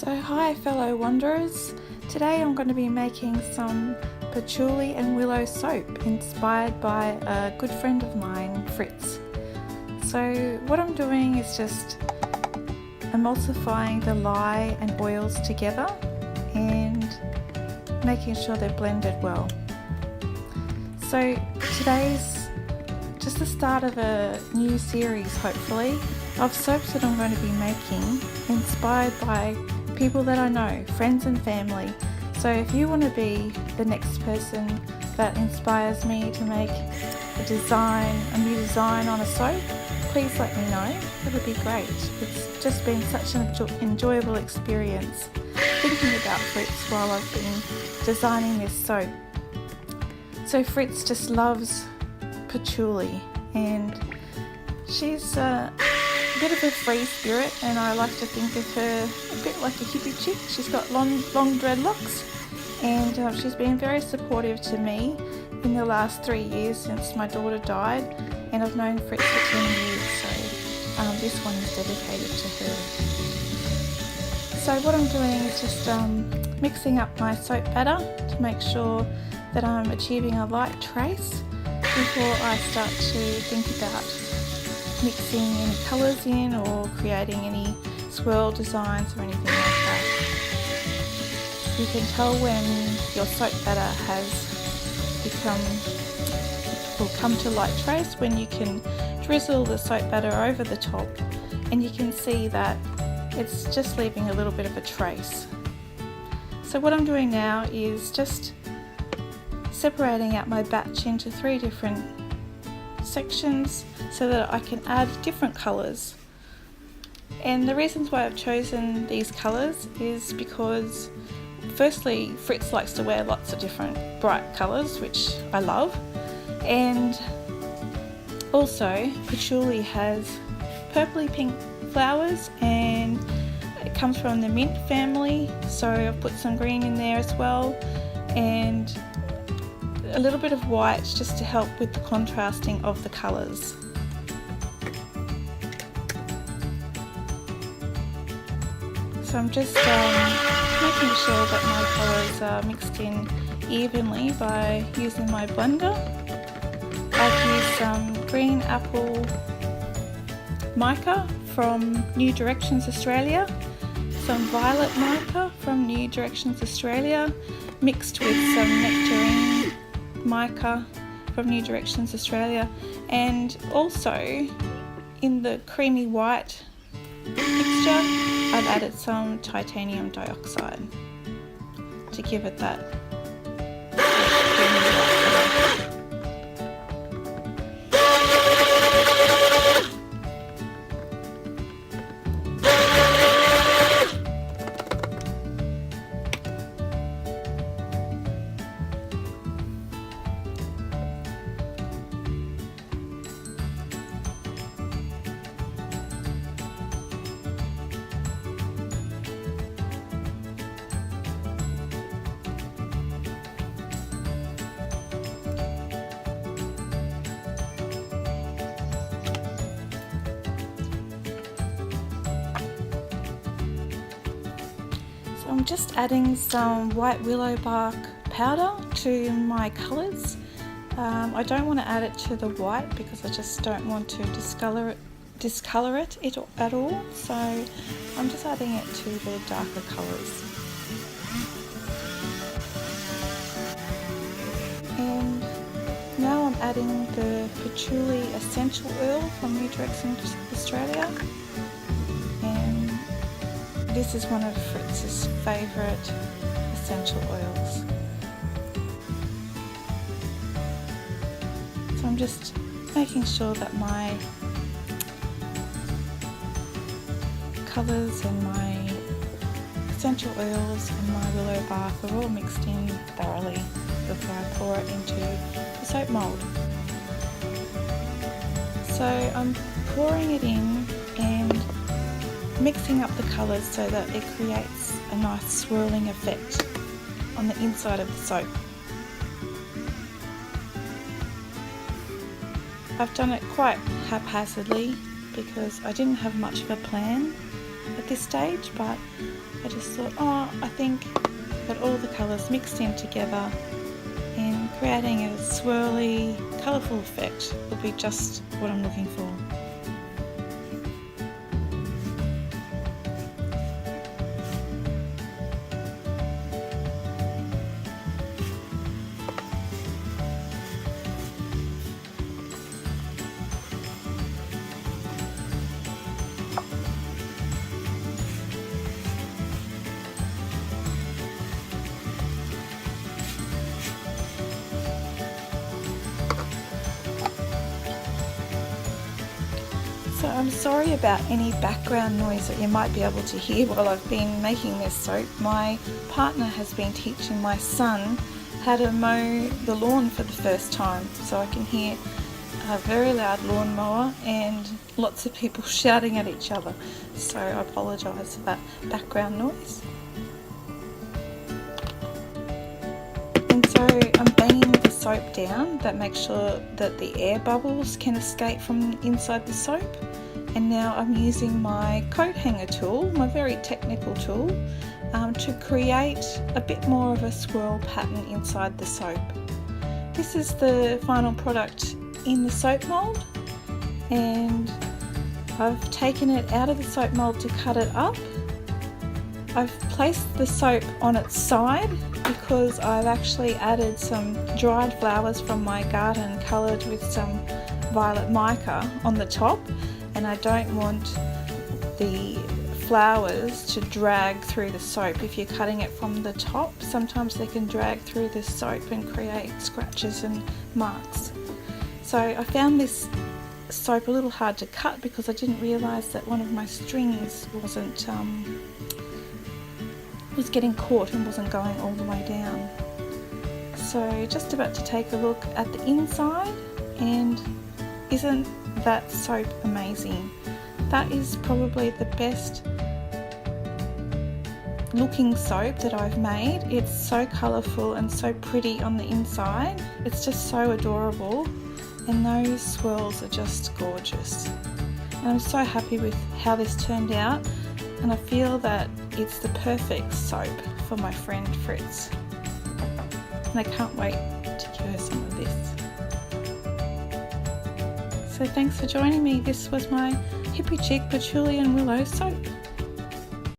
So hi fellow wanderers, today I'm going to be making some patchouli and willow soap inspired by a good friend of mine, Fritz. So what I'm doing is just emulsifying the lye and oils together and making sure they're blended well. So today's just the start of a new series, hopefully, of soaps that I'm going to be making inspired by people that I know, friends and family. So if you want to be the next person that inspires me to make a new design on a soap, please let me know. It would be great. It's just been such an enjoyable experience thinking about Fritz while I've been designing this soap. So Fritz just loves patchouli, and she's a bit of a free spirit, and I like to think of her a bit like a hippie chick. She's got long dreadlocks, and she's been very supportive to me in the last 3 years since my daughter died, and I've known Fritz for 10 years, so this one is dedicated to her. So what I'm doing is just mixing up my soap batter to make sure that I'm achieving a light trace before I start to think about mixing any colours in or creating any swirl designs or anything like that. You can tell when your soap batter will come to light trace when you can drizzle the soap batter over the top and you can see that it's just leaving a little bit of a trace. So what I'm doing now is just separating out my batch into 3 different sections so that I can add different colours. And the reasons why I've chosen these colours is because firstly, Fritz likes to wear lots of different bright colours, which I love, and also patchouli has purpley pink flowers and it comes from the mint family, so I've put some green in there as well and a little bit of white just to help with the contrasting of the colours. So I'm just making sure that my colours are mixed in evenly by using my blender. I've used some green apple mica from New Directions Australia, some violet mica from New Directions Australia, mixed with some nectarine mica from New Directions Australia, and also in the creamy white mixture I've added some titanium dioxide to give it that creamy white colour. I'm just adding some white willow bark powder to my colours. I don't want to add it to the white because I just don't want to discolour it at all, so I'm just adding it to the darker colours. And now I'm adding the patchouli essential oil from New Directions Australia. This is one of Fritz's favourite essential oils. So I'm just making sure that my colours and my essential oils and my willow bark are all mixed in thoroughly before I pour it into the soap mould. So I'm pouring it in and mixing up the colours so that it creates a nice swirling effect on the inside of the soap. I've done it quite haphazardly because I didn't have much of a plan at this stage, but I just thought, oh, I think that all the colours mixed in together and creating a swirly, colourful effect will be just what I'm looking for. So I'm sorry about any background noise that you might be able to hear while I've been making this soap. My partner has been teaching my son how to mow the lawn for the first time, so I can hear a very loud lawnmower and lots of people shouting at each other. So I apologise for that background noise. And so I'm banging the soap down. That makes sure that the air bubbles can escape from inside the soap. And now I'm using my coat hanger tool, my very technical tool, to create a bit more of a swirl pattern inside the soap. This is the final product in the soap mould, and I've taken it out of the soap mould to cut it up. I've placed the soap on its side because I've actually added some dried flowers from my garden coloured with some violet mica on the top, and I don't want the flowers to drag through the soap. If you're cutting it from the top, sometimes they can drag through the soap and create scratches and marks. So I found this soap a little hard to cut because I didn't realise that one of my strings was getting caught and wasn't going all the way down. So just about to take a look at the inside, and isn't that soap amazing? That is probably the best looking soap that I've made. It's so colourful and so pretty on the inside. It's just so adorable, and those swirls are just gorgeous. And I'm so happy with how this turned out, and I feel that it's the perfect soap for my friend Fritz. And I can't wait to give her some of this. So thanks for joining me. This was my Hippie Chick Patchouli and Willow soap.